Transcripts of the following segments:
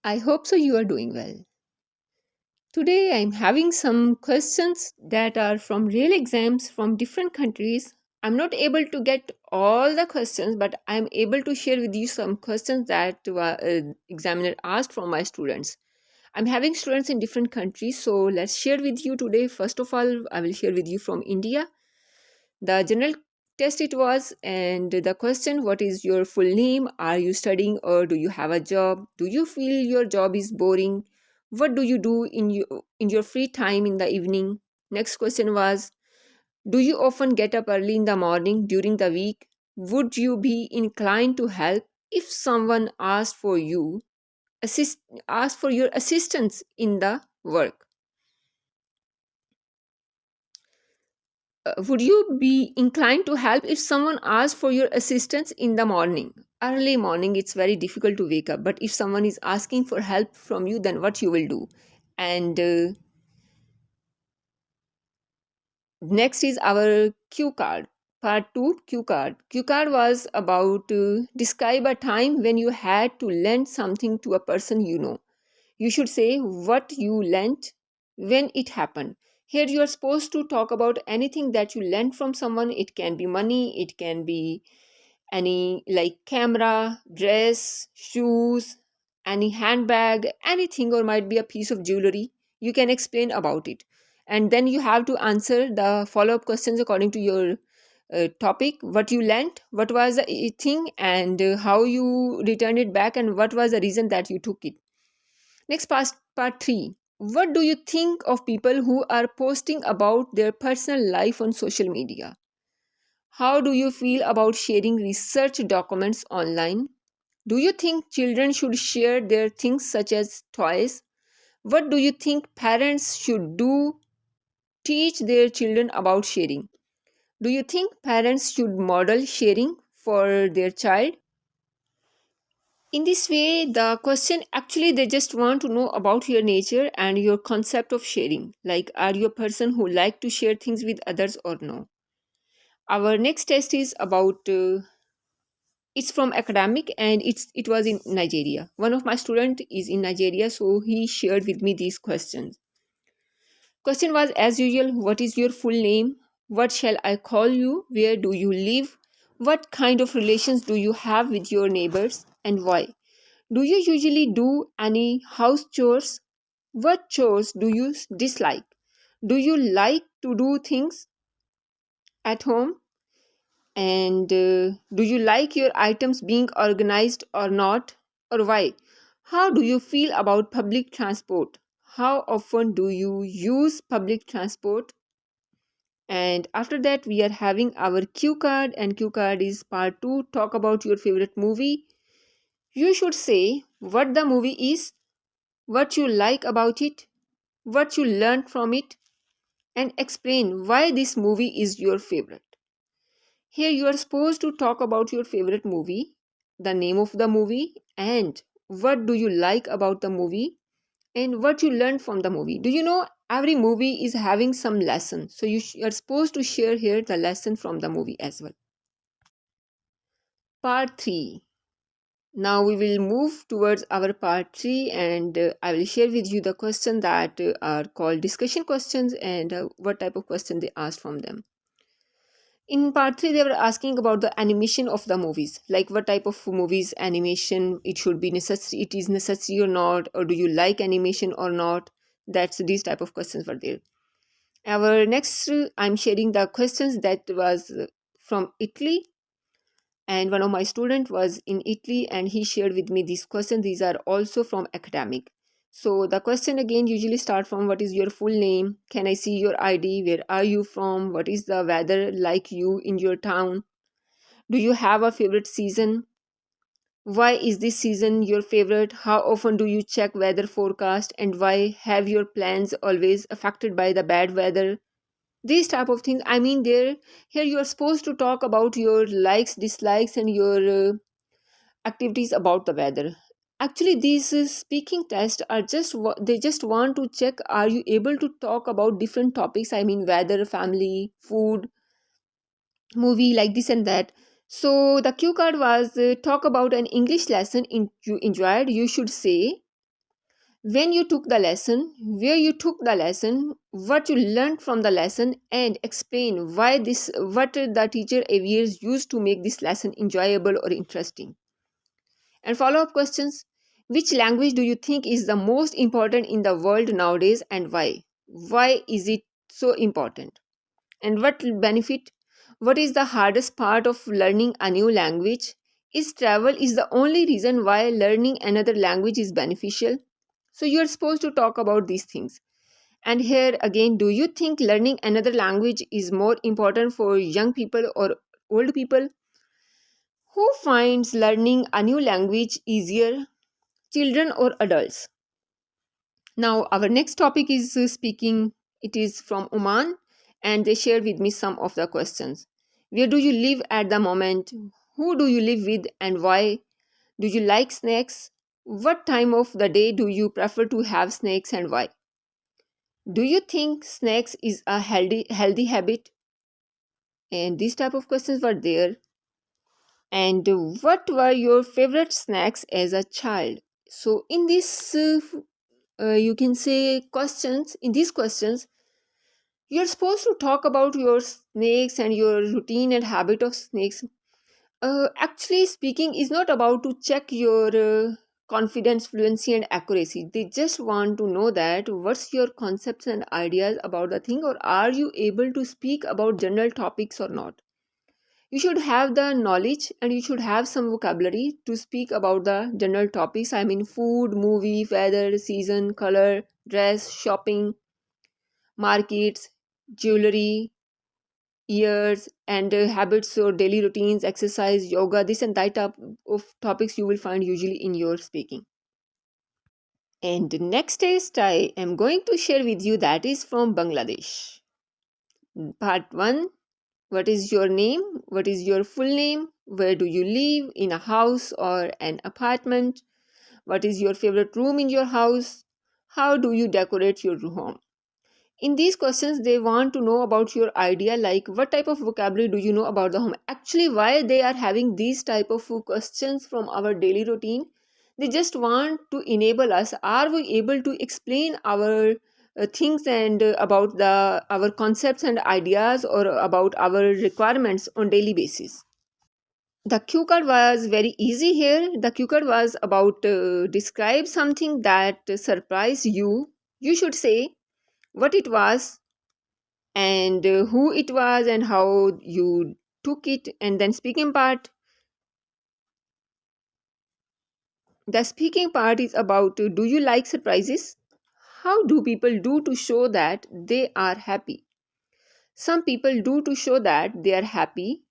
I hope so you are doing well. Today I'm having some questions that are from real exams from different countries. I'm not able to get all the questions, but I'm able to share with you some questions that examiner asked from my students. I'm having students in different countries, so let's share with you today. First of all, I will share with you from India. The general test it was, and the question, what is your full name? Are you studying or do you have a job? Do you feel your job is boring? What do you do in your free time in the evening? Next question was, do you often get up early in the morning during the week? Would you be inclined to help if someone assist asked for your assistance in the work? Would you be inclined to help if someone asks for your assistance in the morning? Early morning, it's very difficult to wake up, but if someone is asking for help from you, then what you will do? And next is our Q card. Part 2, Q card. Q card was about describe a time when you had to lend something to a person you know. You should say what you lent, when it happened. Here you are supposed to talk about anything that you lent from someone. It can be money, it can be any like camera, dress, shoes, any handbag, anything, or might be a piece of jewelry. You can explain about it. And then you have to answer the follow up questions according to your topic, what you lent, what was the thing, and how you returned it back, and what was the reason that you took it. Next, part 3. What do you think of people who are posting about their personal life on social media? How do you feel about sharing research documents online? Do you think children should share their things such as toys? What do you think parents should do? Teach their children about sharing. Do you think parents should model sharing for their child? In this way, the question actually they just want to know about your nature and your concept of sharing. Like, are you a person who like to share things with others or no? Our next test is about it's from academic and it was in Nigeria. One of my student is in Nigeria, so he shared with me these questions. Question was as usual, what is your full name? What shall I call you? Where do you live? What kind of relations do you have with your neighbors and why? Do you usually do any house chores? What chores do you dislike? Do you like to do things at home? And do you like your items being organized or not? Or why? How do you feel about public transport? How often do you use public transport? And after that, we are having our Q card, and Q card is part 2. Talk about your favorite movie. You should say what the movie is, what you like about it, what you learned from it, and explain why this movie is your favorite. Here, you are supposed to talk about your favorite movie, the name of the movie, and what do you like about the movie, and what you learned from the movie. Do you know every movie is having some lesson? So, you are supposed to share here the lesson from the movie as well. Part 3. Now we will move towards our part 3, and I will share with you the questions that are called discussion questions and what type of question they asked from them. In part 3, they were asking about the animation of the movies, like what type of movies animation it should be necessary, it is necessary or not, or do you like animation or not. That's these type of questions were there. Our next, I'm sharing the questions that was from Italy, and one of my student was in Italy and he shared with me these questions. These are also from academic. So the question again usually start from what is your full name, can I see your ID, where are you from, what is the weather like you in your town, do you have a favorite season, why is this season your favorite, how often do you check weather forecast, and why have your plans always affected by the bad weather. These type of things, I mean, there here you are supposed to talk about your likes, dislikes, and your activities about the weather. Actually, these speaking tests are just they just want to check are you able to talk about different topics, I mean weather, family, food, movie, like this and that. So the cue card was talk about an English lesson you enjoyed. You should say when you took the lesson, where you took the lesson, what you learned from the lesson, and explain why this what the teacher aviers used to make this lesson enjoyable or interesting. And follow up questions: which language do you think is the most important in the world nowadays and why? Why is it so important? And what will benefit? What is the hardest part of learning a new language? Is travel is the only reason why learning another language is beneficial? So you are supposed to talk about these things. And here again, do you think learning another language is more important for young people or old people? Who finds learning a new language easier, children or adults? Now, our next topic is speaking. It is from Oman, and they shared with me some of the questions. Where do you live at the moment? Who do you live with and why? Do you like snacks? What time of the day do you prefer to have snacks and why? Do you think snacks is a healthy habit? And these type of questions were there. And what were your favorite snacks as a child? So in this you can say questions, in these questions you're supposed to talk about your snakes and your routine and habit of snakes. Actually speaking is not about to check your confidence, fluency and accuracy. They just want to know that what's your concepts and ideas about the thing, or are you able to speak about general topics or not. You should have the knowledge and you should have some vocabulary to speak about the general topics. I mean food, movie, weather, season, color, dress, shopping, markets, jewelry, years, and habits or daily routines, exercise, yoga, this and that type of topics you will find usually in your speaking. And the next test I am going to share with you that is from Bangladesh. Part 1: what is your name? What is your full name? Where do you live? In a house or an apartment? What is your favorite room in your house? How do you decorate your home? In these questions, they want to know about your idea, like what type of vocabulary do you know about the home. Actually, why they are having these type of questions from our daily routine? They just want to enable us. Are we able to explain our things and about the our concepts and ideas or about our requirements on daily basis? The cue card was very easy here. The cue card was about describe something that surprised you. You should say what it was and who it was and how you took it. And then speaking part, the speaking part is about do you like surprises? How do people do to show that they are happy? Some people do to show that they are happy.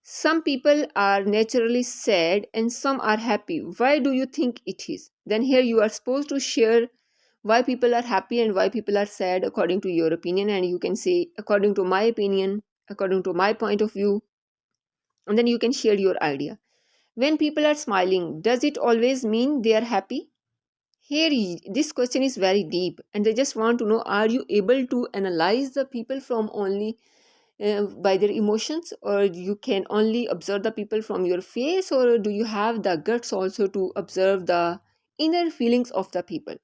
Some people are naturally sad and some are happy. Why do you think it is? Then here you are supposed to share why people are happy and why people are sad according to your opinion, and you can say according to my opinion, according to my point of view, and then you can share your idea. When people are smiling, does it always mean they are happy? Here, this question is very deep, and they just want to know: are you able to analyze the people from only by their emotions, or you can only observe the people from your face, or do you have the guts also to observe the inner feelings of the people?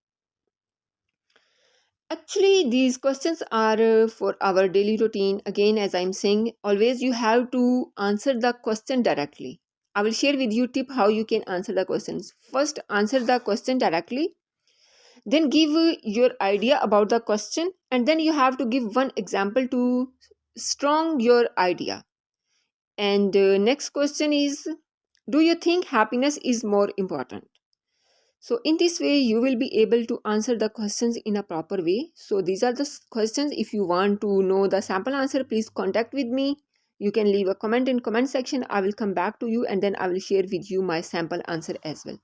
Actually, these questions are for our daily routine. Again, as I'm saying, always you have to answer the question directly. I will share with you tip how you can answer the questions. First, answer the question directly. Then give your idea about the question, and then you have to give one example to strong your idea. And next question is, do you think happiness is more important? So in this way, you will be able to answer the questions in a proper way. So these are the questions. If you want to know the sample answer, please contact with me. You can leave a comment in comment section. I will come back to you and then I will share with you my sample answer as well.